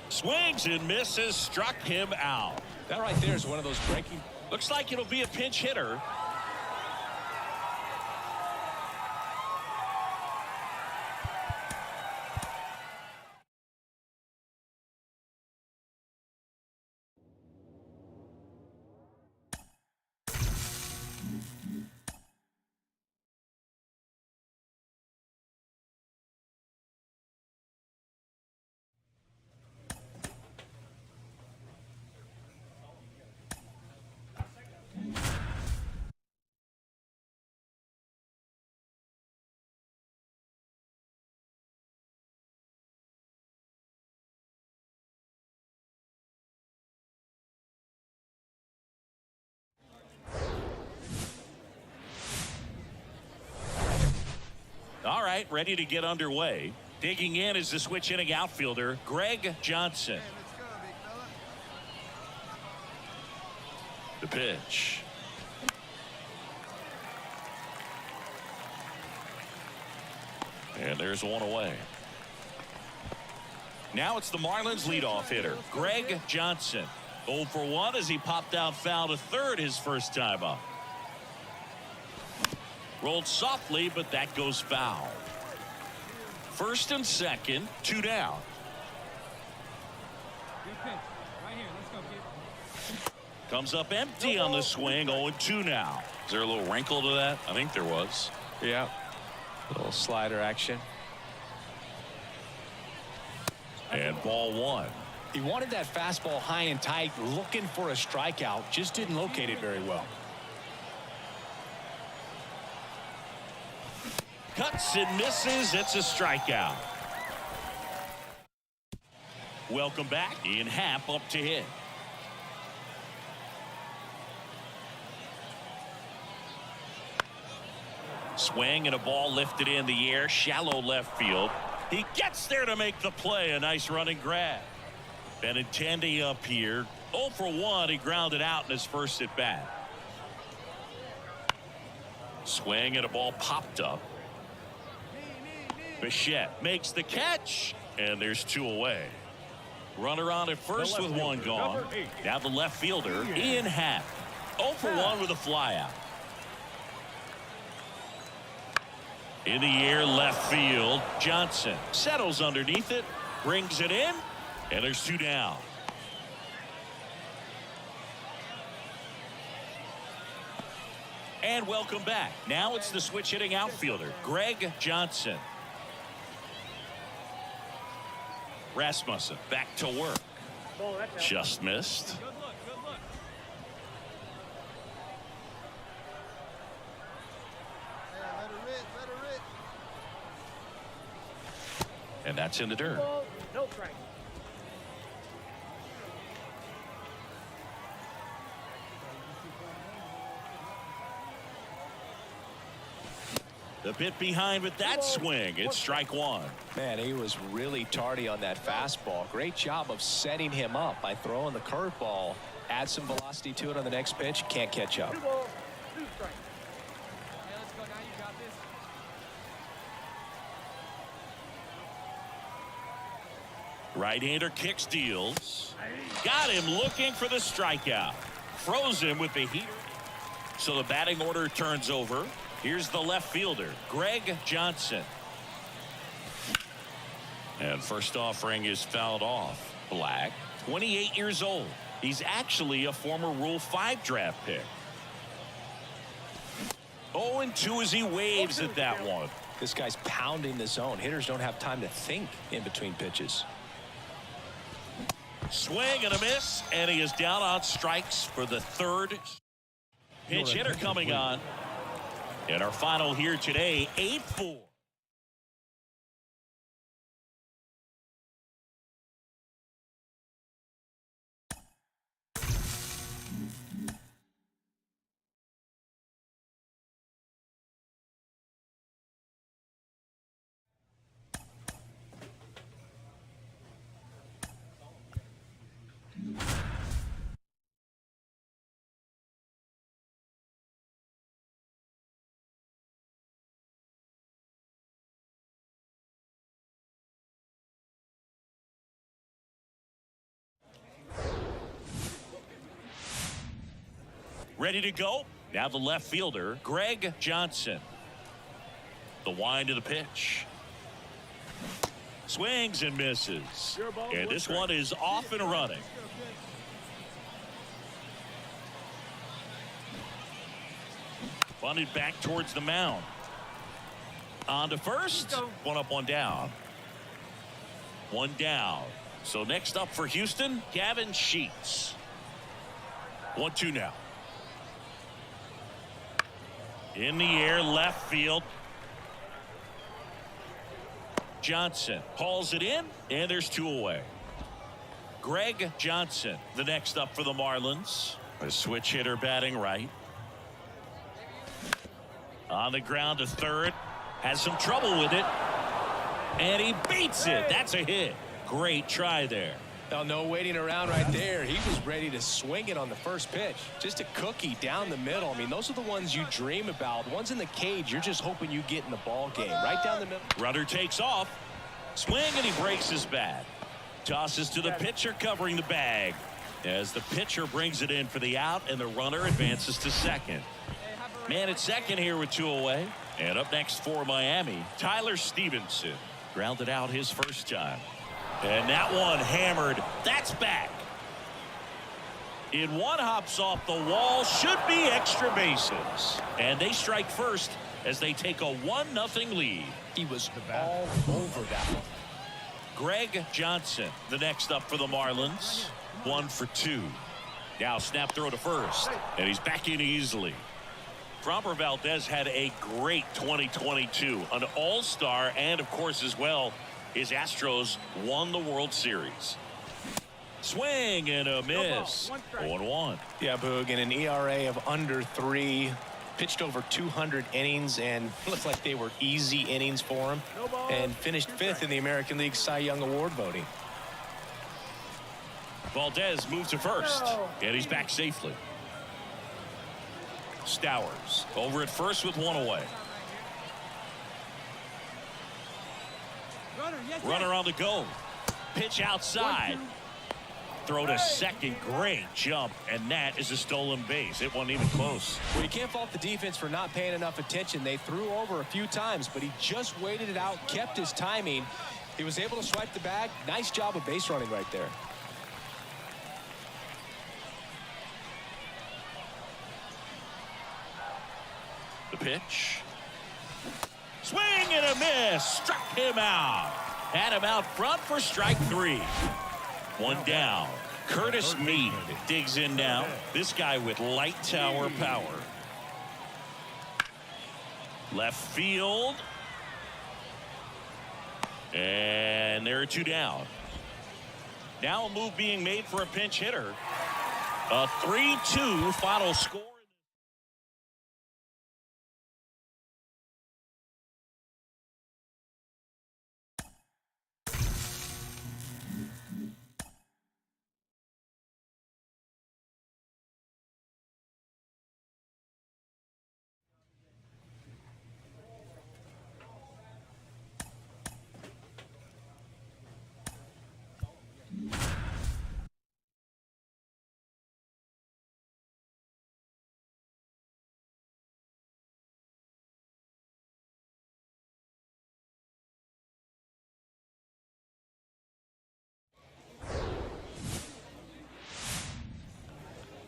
Swings and misses, struck him out. That right there is one of those breaking. Looks like it'll be a pinch hitter. ready to get underway. Digging in is the switch hitting outfielder, Greg Johnson. The pitch. And there's one away. Now it's the Marlins leadoff hitter, Greg Johnson. 0 for 1 as he popped out foul to third his first time up. Rolled softly, but that goes foul. First and second, 2 down. Good pitch. Right here. Let's go, kid. Comes up empty on the swing, 0-2 now. Is there a little wrinkle to that? I think there was. Yeah. A little slider action. And ball 1. He wanted that fastball high and tight, looking for a strikeout. Just didn't locate it very well. Cuts and misses. It's a strikeout. Welcome back. Ian Happ up to hit. Swing and a ball lifted in the air, shallow left field. He gets there to make the play. A nice running grab. Benintendi up here. 0 for 1. He grounded out in his first at bat. Swing and a ball popped up. Bichette makes the catch, and there's 2 away. Runner on at first with 1 gone. Now the left fielder, Ian Happ. 0 for 1 with a flyout. In the air, left field. Johnson settles underneath it, brings it in, and there's 2 down. And welcome back. Now it's the switch hitting outfielder, Greg Johnson. Rasmussen back to work. Just missed. Good look. Good look. Let her rip. Let her rip. And that's in the dirt. Ball, no strike. The bit behind with that swing. It's strike 1. Man, he was really tardy on that fastball. Great job of setting him up by throwing the curveball. Add some velocity to it on the next pitch. Can't catch up. 2 balls, 2 strikes. Yeah, let's go. Now you got this. Right-hander kicks, deals. Got him looking for the strikeout. Froze him with the heater. So the batting order turns over. Here's the left fielder, Greg Johnson. And first offering is fouled off. Black, 28 years old. He's actually a former Rule 5 draft pick. 0-2 as he waves at that one. This guy's pounding the zone. Hitters don't have time to think in between pitches. Swing and a miss, and he is down on strikes for the 3rd. Pinch hitter coming on. And our final here today, 8-4. Ready to go. Now the left fielder, Greg Johnson. The wind of the pitch. Swings and misses. And this one is off and running. Bunted back towards the mound. On to first. 1 up, 1 down. 1 down. So next up for Houston, Gavin Sheets. 1-2 now. In the air, left field. Johnson hauls it in, and there's 2 away. Greg Johnson, the next up for the Marlins. A switch hitter batting right. On the ground to third. Has some trouble with it. And he beats it. That's a hit. Great try there. Now, no waiting around right there. He was ready to swing it on the first pitch. Just a cookie down the middle. I mean, those are the ones you dream about. The ones in the cage, you're just hoping you get in the ball game. Right down the middle. Runner takes off. Swing, and he breaks his bat. Tosses to the pitcher covering the bag. As the pitcher brings it in for the out, and the runner advances to second. Man at second here with 2 away. And up next for Miami, Tyler Stevenson. Grounded out his first time. And that one hammered. That's back. In one hops off the wall. Should be extra bases. And they strike first as they take a 1-0 lead. He was all over that one. Greg Johnson, the next up for the Marlins. 1 for 2. Now snap throw to first. And he's back in easily. Framber Valdez had a great 2022. An all-star, and of course as well, his Astros won the World Series. Swing and a miss. 0-1. Yeah, Boog, in an ERA of under 3, pitched over 200 innings, and looked like they were easy innings for him, and finished 5th in the American League Cy Young Award voting. Valdez moves to first, and he's back safely. Stowers over at first with 1 away. Runner on the go. Pitch outside. Throw to second. Great jump. And that is a stolen base. It wasn't even close. Well, you can't fault the defense for not paying enough attention. They threw over a few times, but he just waited it out, kept his timing. He was able to swipe the bag. Nice job of base running right there. The pitch. Swing and a miss. Struck him out. Had him out front for strike 3. 1 down. Curtis Mead digs in now. This guy with light tower power. Left field. And there are 2 down. Now a move being made for a pinch hitter. A 3-2 final score.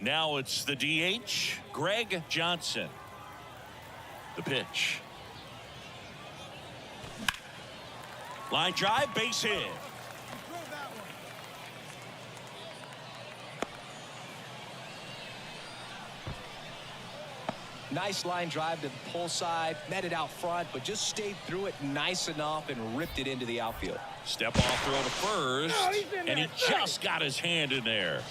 Now it's the DH, Greg Johnson. The pitch. Line drive, base hit. Nice line drive to the pull side, met it out front, but just stayed through it nice enough and ripped it into the outfield. Step off throw to first, and he just got his hand in there.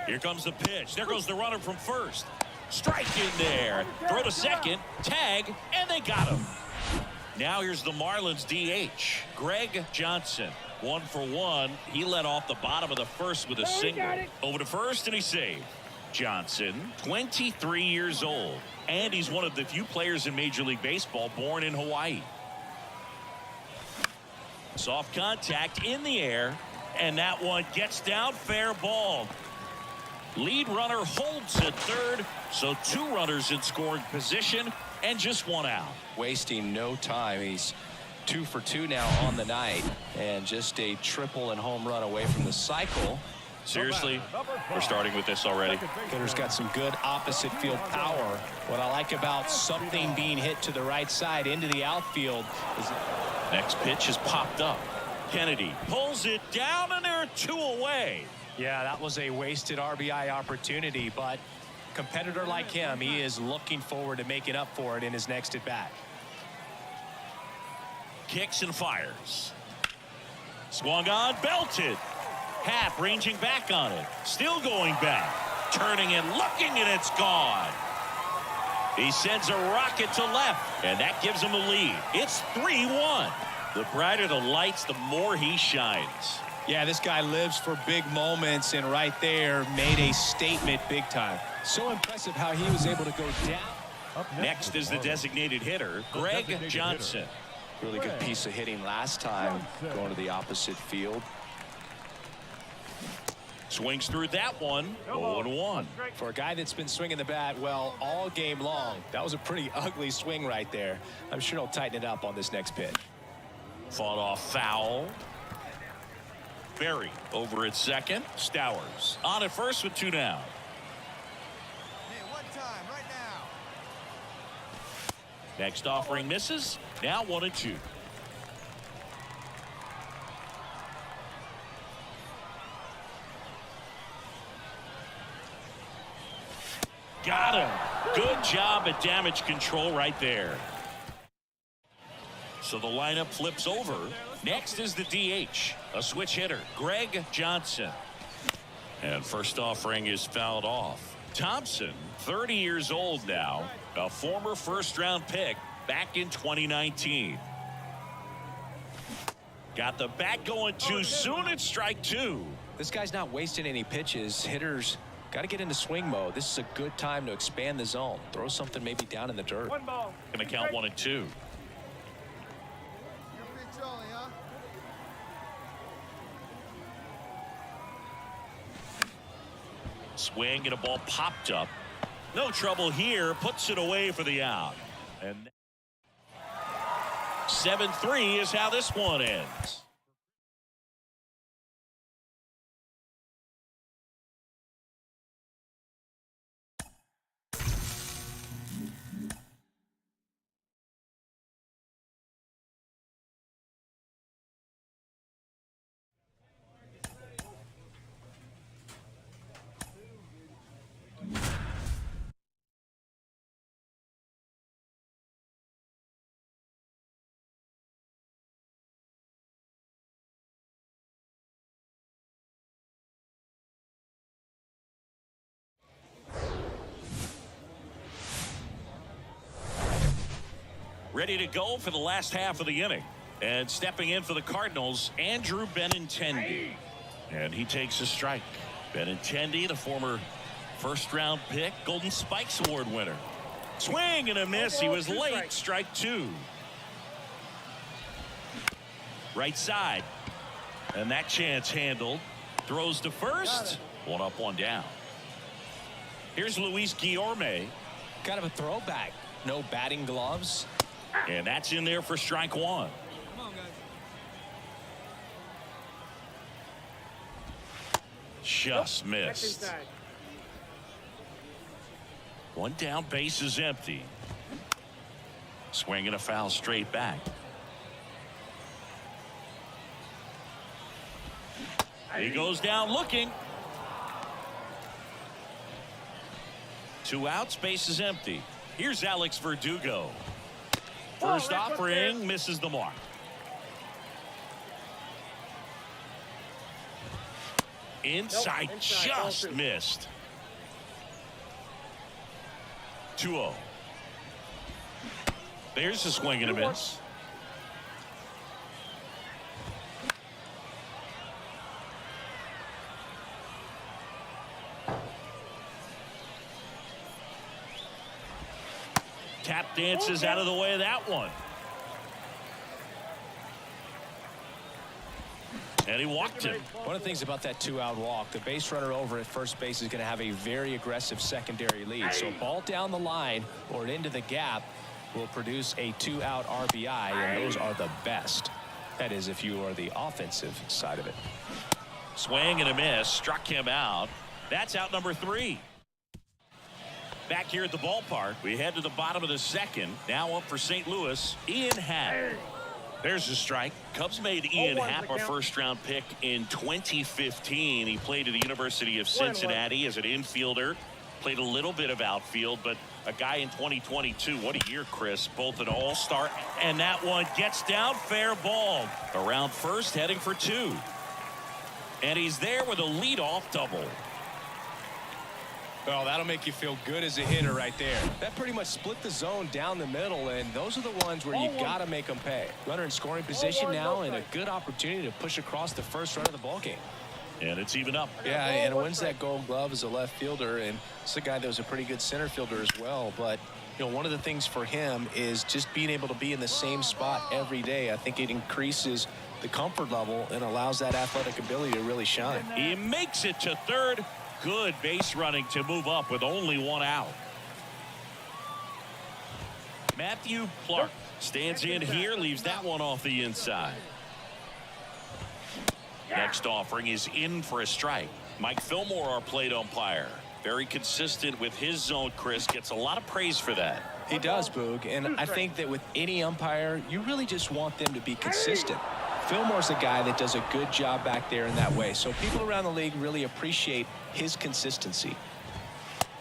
Here comes the pitch. There goes the runner from first. Strike in there. Throw to second. Tag, and they got him. Now here's the Marlins DH, Greg Johnson. 1 for 1. He led off the bottom of the first with a single. Over to first, and he saved. Johnson, 23 years old. And he's one of the few players in Major League Baseball born in Hawaii. Soft contact in the air. And that one gets down, fair ball. Lead runner holds at third, so 2 runners in scoring position and just 1 out. Wasting no time. He's 2 for 2 now on the night, and just a triple and home run away from the cycle. Seriously, we're starting with this already. Hitter's got some good opposite field power. What I like about something being hit to the right side into the outfield is next pitch has popped up. Kennedy pulls it down, and there are 2 away. Yeah, that was a wasted RBI opportunity, but competitor like him, he is looking forward to making up for it in his next at bat. Kicks and fires. Swung on, belted. Happ ranging back on it. Still going back. Turning and looking, and it's gone. He sends a rocket to left, and that gives him the lead. It's 3-1. The brighter the lights, the more he shines. Yeah, this guy lives for big moments, and right there made a statement big time. So impressive how he was able to go down. Up Next is the designated hitter, Greg Johnson. Really good piece of hitting last time, going to the opposite field. Swings through that one, 0-1. For a guy that's been swinging the bat, well, all game long, that was a pretty ugly swing right there. I'm sure he'll tighten it up on this next pitch. Fought off foul. Berry over at second. Stowers on at first with 2 down. Hey, one time, right now. Next offering misses. Now 1-2. Got him. Good job at damage control right there. So the lineup flips over. Next is the DH, a switch hitter, Greg Johnson. And first offering is fouled off. Thompson, 30 years old now, a former first-round pick back in 2019. Got the bat going too soon. It's strike 2. This guy's not wasting any pitches. Hitters got to get into swing mode. This is a good time to expand the zone. Throw something maybe down in the dirt. One ball. Going to count 1-2. Your pitch only, huh? Swing and a ball popped up. No trouble here. Puts it away for the out. And 7-3 is how this one ends. Ready to go for the last half of the inning. And stepping in for the Cardinals, Andrew Benintendi. And he takes a strike. Benintendi, the former first-round pick, Golden Spikes Award winner. Swing and a miss. He was late. Strike 2. Right side. And that chance handled. Throws to first. 1 up, 1 down. Here's Luis Guillorme. Kind of a throwback. No batting gloves. And that's in there for strike 1. Come on, guys. Just missed. 1 down, base is empty. Swing and a foul straight back. He goes down looking. 2 outs, base is empty. Here's Alex Verdugo. First offering misses the mark. Inside, just missed. 2-0. There's a swing and a miss. Tap dances out of the way of that one. And he walked him. One of the things about that 2-out walk, the base runner over at first base is going to have a very aggressive secondary lead. So a ball down the line or into the gap will produce a 2-out RBI, and those are the best. That is, if you are the offensive side of it. Swing and a miss. Struck him out. That's out number 3. Back here at the ballpark, we head to the bottom of the second. Now up for St. Louis, Ian Happ. There's a strike. Cubs made Ian Happ a first-round pick in 2015. He played at the University of Cincinnati as an infielder. Played a little bit of outfield, but a guy in 2022. What a year, Chris. Both an all-star, and that one gets down, fair ball. Around first, heading for 2. And he's there with a leadoff double. Well, that'll make you feel good as a hitter right there. That pretty much split the zone down the middle, and those are the ones where you got to make them pay. Runner in scoring position now, and a good opportunity to push across the first run of the ball game. And it's even up. Yeah, and wins that Gold Glove as a left fielder, and it's a guy that was a pretty good center fielder as well. But one of the things for him is just being able to be in the same spot every day. I think it increases the comfort level and allows that athletic ability to really shine. He makes it to third. Good base running to move up with only one out. Matthew Clark stands in here, leaves that one off the inside. Next offering is in for a strike. Mike Fillmore, our plate umpire. Very consistent with his zone, Chris. Gets a lot of praise for that. He does, Boog, and I think that with any umpire, you really just want them to be consistent. Fillmore's a guy that does a good job back there in that way, so people around the league really appreciate his consistency.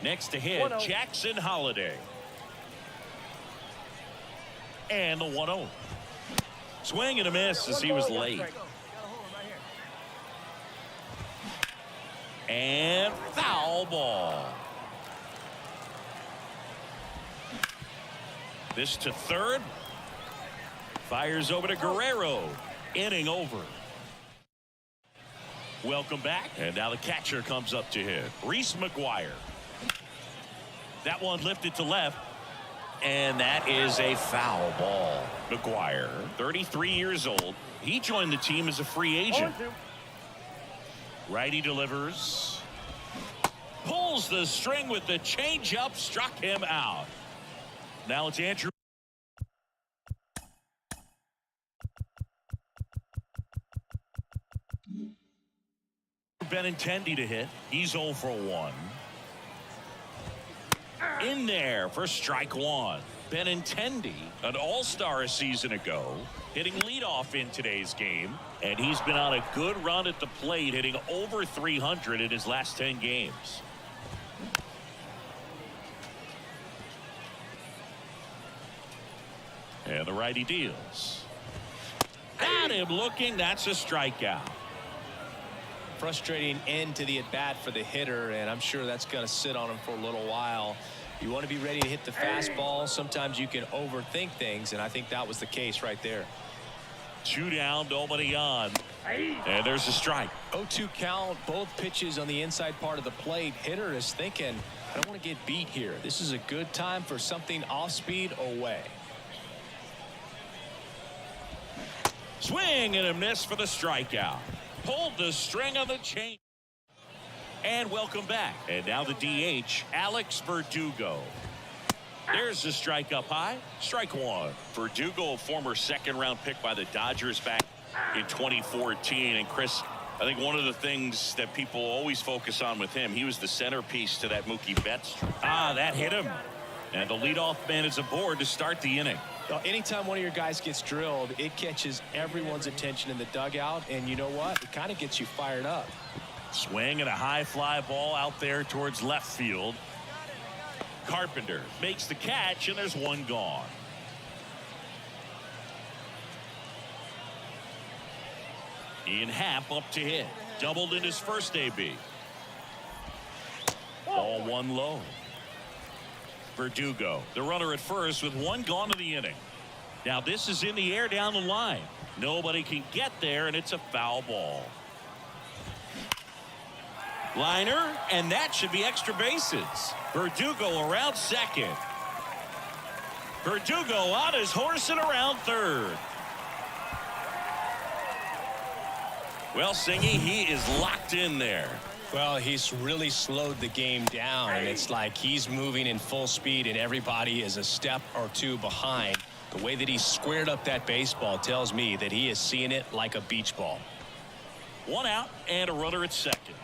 Next to hit, Jackson Holliday. And the 1-0. Swing and a miss as he was late. And foul ball. This to third. Fires over to Guerrero. Inning over. Welcome back. And now the catcher comes up to hit. Reese McGuire. That one lifted to left. And that is a foul ball. McGuire, 33 years old. He joined the team as a free agent. Righty delivers. Pulls the string with the changeup. Struck him out. Now it's Andrew. Benintendi to hit. He's 0 for 1. In there for strike one. Benintendi, an all-star a season ago, hitting leadoff in today's game, and he's been on a good run at the plate, hitting over 300 in his last 10 games. And the righty deals. Got him looking. That's a strikeout. Frustrating end to the at-bat for the hitter, and I'm sure that's going to sit on him for a little while. You want to be ready to hit the fastball. Sometimes you can overthink things, and I think that was the case right there. 2 down, nobody on. And there's a strike. 0-2 count, both pitches on the inside part of the plate. Hitter is thinking, I don't want to get beat here. This is a good time for something off speed away. Swing and a miss for the strikeout. Pulled the string of the chain. And welcome back. And now the DH, Alex Verdugo. There's the strike up high. Strike one. Verdugo, a former second-round pick by the Dodgers back in 2014. And Chris, I think one of the things that people always focus on with him, he was the centerpiece to that Mookie Betts. That hit him. And the leadoff man is aboard to start the inning. Anytime one of your guys gets drilled, it catches everyone's attention in the dugout, and you know what? It kind of gets you fired up. Swing and a high fly ball out there towards left field. Carpenter makes the catch, and there's one gone. Ian Happ up to hit. Doubled in his first AB. Ball one low. Verdugo, the runner at first with one gone to the inning. Now this is in the air down the line. Nobody can get there, and it's a foul ball. Liner, and that should be extra bases. Verdugo around second. Verdugo on his horse and around third. Well, Singy, he is locked in there. Well, he's really slowed the game down, and it's like he's moving in full speed, and everybody is a step or two behind. The way that he squared up that baseball tells me that he is seeing it like a beach ball. One out and a runner at second.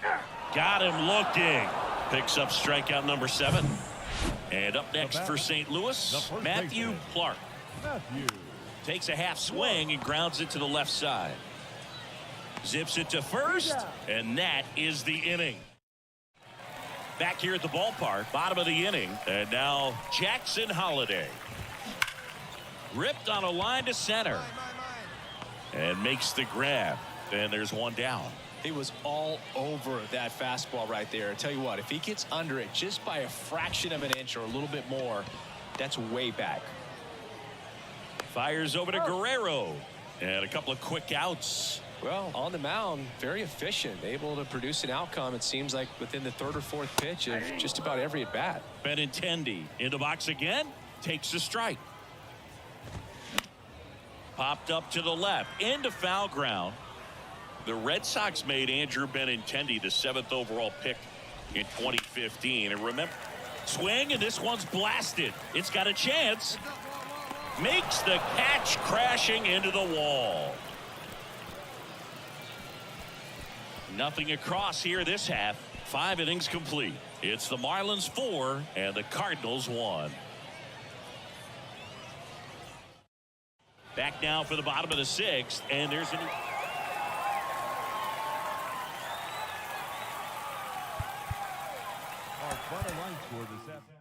Got him looking. Picks up strikeout number 7. And up next for St. Louis, Matthew Clark. Takes a half swing and grounds it to the left side. Zips it to first, and that is the inning. Back here at the ballpark, bottom of the inning, and now Jackson Holliday. Ripped on a line to center. And makes the grab. And there's one down. He was all over that fastball right there. I tell you what, if he gets under it just by a fraction of an inch or a little bit more, that's way back. Fires over to Guerrero. And a couple of quick outs. Well, on the mound, very efficient, able to produce an outcome, it seems like, within the third or fourth pitch of just about every at-bat. Benintendi in the box again. Takes the strike. Popped up to the left. Into foul ground. The Red Sox made Andrew Benintendi the 7th overall pick in 2015. And remember, swing, and this one's blasted. It's got a chance. Makes the catch, crashing into the wall. Nothing across here this half. 5 innings complete. It's the Marlins 4 and the Cardinals 1. Back now for the bottom of the 6th, and there's an Our final line score this afternoon.